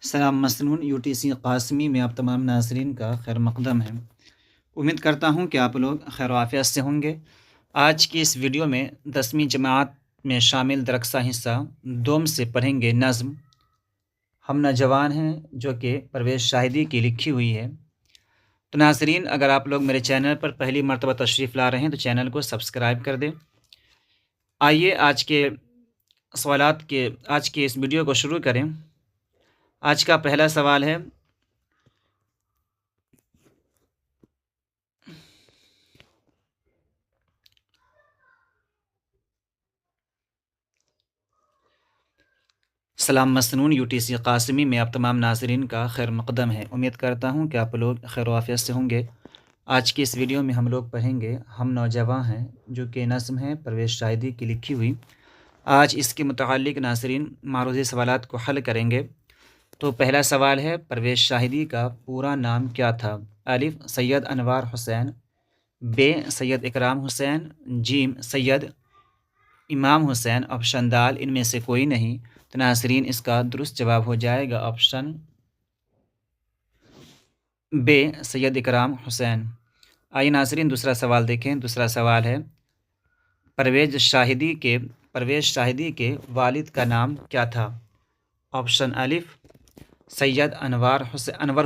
سلام مسنون UTC قاسمی میں آپ تمام ناظرین کا خیر مقدم ہے۔ امید کرتا ہوں کہ آپ لوگ خیر و عافیت سے ہوں گے۔ آج کی اس ویڈیو میں 10ویں جماعت میں شامل درکسہ حصہ دوم سے پڑھیں گے نظم ہم نوجوان ہیں، جو کہ پرویز شاہدی کی لکھی ہوئی ہے۔ تو ناظرین، اگر آپ لوگ میرے چینل پر پہلی مرتبہ تشریف لا رہے ہیں تو چینل کو سبسکرائب کر دیں۔ آئیے آج کے اس ویڈیو کو شروع کریں۔ آج کا پہلا سوال ہے: سلام مسنون UTC قاسمی میں آپ تمام ناظرین کا خیر مقدم ہے۔ امید کرتا ہوں کہ آپ لوگ خیر و عافیت سے ہوں گے۔ آج کی اس ویڈیو میں ہم لوگ پڑھیں گے ہم نوجواں ہیں، جو کہ نظم ہے پرویز شاہدی کی لکھی ہوئی۔ آج اس کے متعلق ناظرین معروضی سوالات کو حل کریں گے۔ تو پہلا سوال ہے: پرویز شاہدی کا پورا نام کیا تھا؟ الف سید انوار حسین، ب سید اکرام حسین، جیم سید امام حسین، آپشن دال ان میں سے کوئی نہیں۔ تو ناظرین اس کا درست جواب ہو جائے گا آپشن ب سید اکرام حسین۔ آئیے ناظرین دوسرا سوال دیکھیں۔ دوسرا سوال ہے: پرویز شاہدی کے والد کا نام کیا تھا؟ آپشن الف سید انور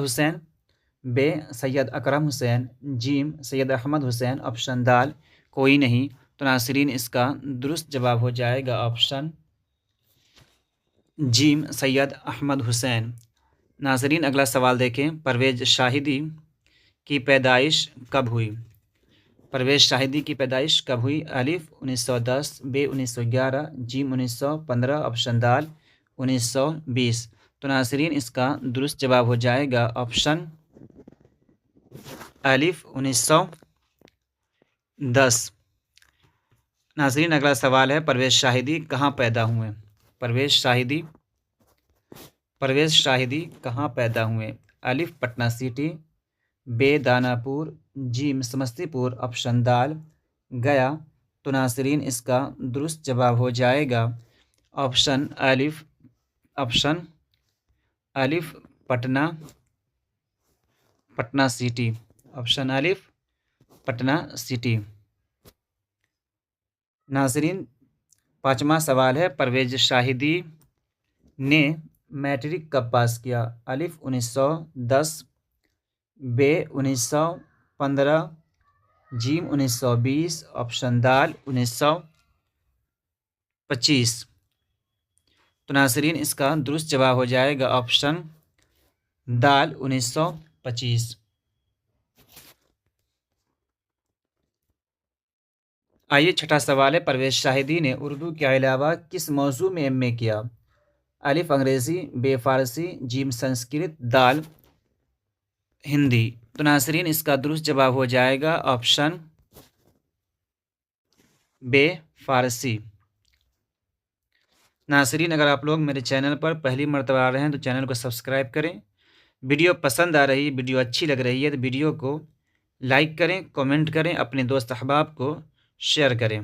حسین، ب سید اکرم حسین، جیم سید احمد حسین، آپشن دال کوئی نہیں۔ تو ناظرین اس کا درست جواب ہو جائے گا آپشن جیم سید احمد حسین۔ ناظرین اگلا سوال دیکھیں۔ پرویز شاہدی کی پیدائش کب ہوئی؟ پرویز شاہدی کی پیدائش کب ہوئی؟ الف 1910، ب 1911، جیم 1915، آپشن دال 1920۔ تو ناظرین اس کا درست جواب ہو جائے گا آپشن الف 1910۔ ناظرین اگلا سوال ہے: پرویز شاہدی کہاں پیدا ہوئے؟ پرویز شاہدی کہاں پیدا ہوئے؟ الف پٹنہ سٹی، ب داناپور، جیم سمستی پور، آپشن دال گیا۔ تو ناظرین اس کا درست جواب ہو جائے گا آپشن الف پٹنہ سٹی، آپشن الف پٹنہ سٹی۔ ناظرین پانچواں سوال ہے: پرویز شاہدی نے میٹرک کب پاس کیا؟ الف 1910، ب 1915، جیم 1920، آپشن دال 1925۔ تو ناظرین اس کا درست جواب ہو جائے گا آپشن دال 1925۔ آئیے چھٹا سوال ہے: پرویز شاہدی نے اردو کے علاوہ کس موضوع میں MA کیا؟ الف انگریزی، ب فارسی، جیم سنسکرت، دال ہندی۔ تو ناظرین اس کا درست جواب ہو جائے گا آپشن ب فارسی۔ ناظرین اگر آپ لوگ میرے چینل پر پہلی مرتبہ آ رہے ہیں تو چینل کو سبسکرائب کریں۔ ویڈیو پسند آ رہی ہے، ویڈیو اچھی لگ رہی ہے تو ویڈیو کو لائک کریں، کومنٹ کریں، اپنے دوست احباب کو شیئر کریں۔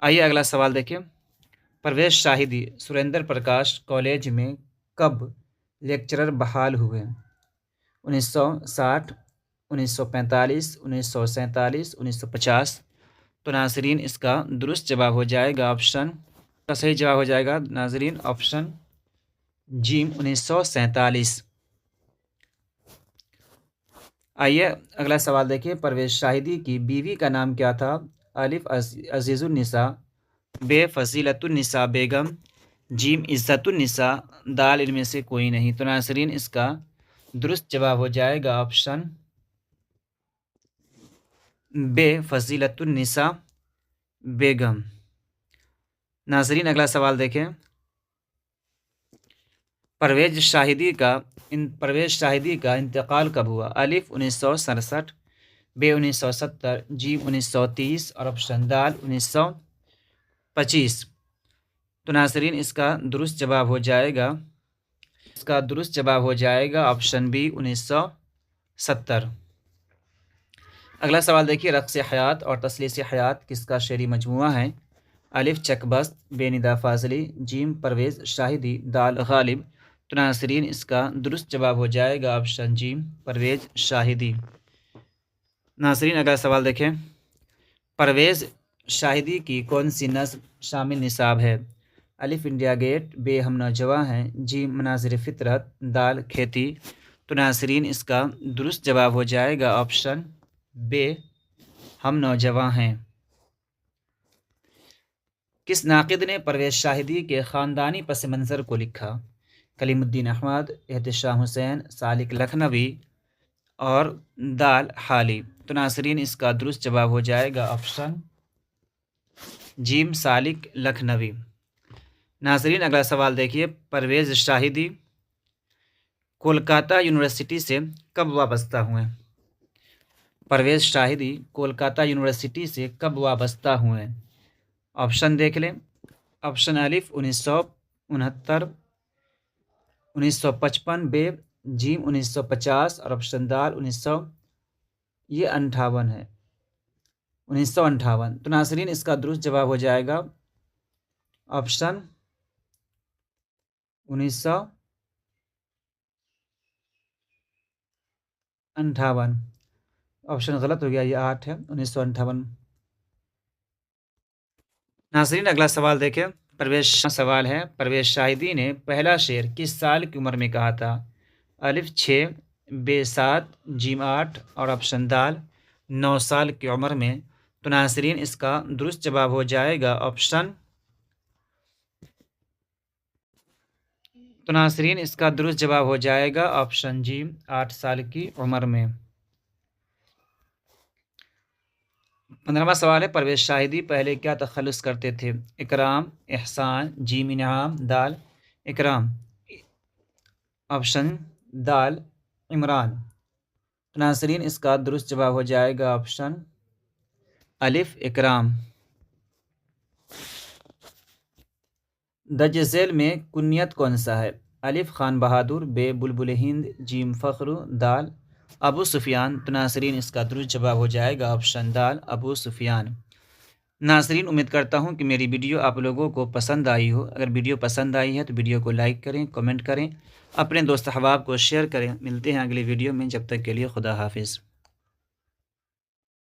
آئیے اگلا سوال دیکھیں۔ پرویز شاہدی سریندر پرکاش کالج میں کب لیکچرر بحال ہوئے؟ 1960، 1945، 1947، 1950۔ تو ناظرین اس کا درست جواب ہو جائے گا آپشن کا صحیح جواب ہو جائے گا ناظرین آپشن جیم 1947۔ آئیے اگلا سوال دیکھیے۔ پرویز شاہدی کی بیوی کا نام کیا تھا؟ الف عزیز النساء، ب فضیلت النساء بیگم، جیم عزت النساء، دال ان میں سے کوئی نہیں۔ تو ناظرین اس کا درست جواب ہو جائے گا آپشن ب فضیلت النساء بیگم۔ ناظرین اگلا سوال دیکھیں۔ پرویز شاہدی کا انتقال کب ہوا؟ الف 1967، ب 1970، جیم 1930، اور آپشن دال 1925۔ تو ناظرین اس کا درست جواب ہو جائے گا آپشن بی 1970۔ اگلا سوال دیکھیے۔ رقص حیات اور تثلیث حیات کس کا شعری مجموعہ ہے؟ الف چکبست، بے ندا فاضلی، جیم پرویز شاہدی، دال غالب۔ تو ناظرین اس کا درست جواب ہو جائے گا آپشن جیم پرویز شاہدی۔ ناظرین اگلا سوال دیکھیں، پرویز شاہدی کی کون سی نظم شامل نصاب ہے؟ الف انڈیا گیٹ، بے ہم نوجواں ہیں، جیم مناظر فطرت، دال کھیتی۔ تو ناظرین اس کا درست جواب ہو جائے گا آپشن بے ہم نوجواں ہیں۔ کس ناقد نے پرویز شاہدی کے خاندانی پس منظر کو لکھا؟ کلیم الدین احمد، احتشام حسین، سالک لکھنوی اور دال حالی۔ تو ناظرین اس کا درست جواب ہو جائے گا آپشن جیم سالک لکھنوی۔ ناظرین اگلا سوال دیکھیے، پرویز شاہدی کولکاتہ یونیورسٹی سے کب وابستہ ہوئے؟ پرویز شاہدی کولکاتہ یونیورسٹی سے کب وابستہ ہوئے؟ آپشن دیکھ لیں، آپشن الف 1969، 1955 بے، جیم 1950 اور آپشن دال 1958 ہے، 1958۔ تو ناظرین اس کا درست جواب ہو جائے گا آپشن 1958۔ آپشن غلط ہو گیا، یہ 8 ہے، 1958۔ ناظرین اگلا سوال دیکھیں، سوال ہے، پرویز شاہدی نے پہلا شعر کس سال کی عمر میں کہا تھا؟ الف 6، بے 7، جیم 8 اور آپشن دال 9 سال کی عمر میں۔ تو ناظرین اس کا درست جواب ہو جائے گا آپشن جیم 8 سال کی عمر میں۔ 15واں سوال ہے، پرویز شاہدی پہلے کیا تخلص کرتے تھے؟ اکرام، احسان، جیم انعام، دال اکرام، آپشن دال عمران۔ ناظرین اس کا درست جواب ہو جائے گا آپشن الف اکرام۔ درج ذیل میں کنیت کون سا ہے؟ الف خان بہادر، بے بلبل ہند، جیم فخر، دال ابو سفیان۔ تو ناظرین اس کا درست جواب ہو جائے گا آپشن دال ابو سفیان۔ ناظرین امید کرتا ہوں کہ میری ویڈیو آپ لوگوں کو پسند آئی ہو۔ اگر ویڈیو پسند آئی ہے تو ویڈیو کو لائک کریں، کمنٹ کریں، اپنے دوست احباب کو شیئر کریں۔ ملتے ہیں اگلی ویڈیو میں، جب تک کے لیے خدا حافظ۔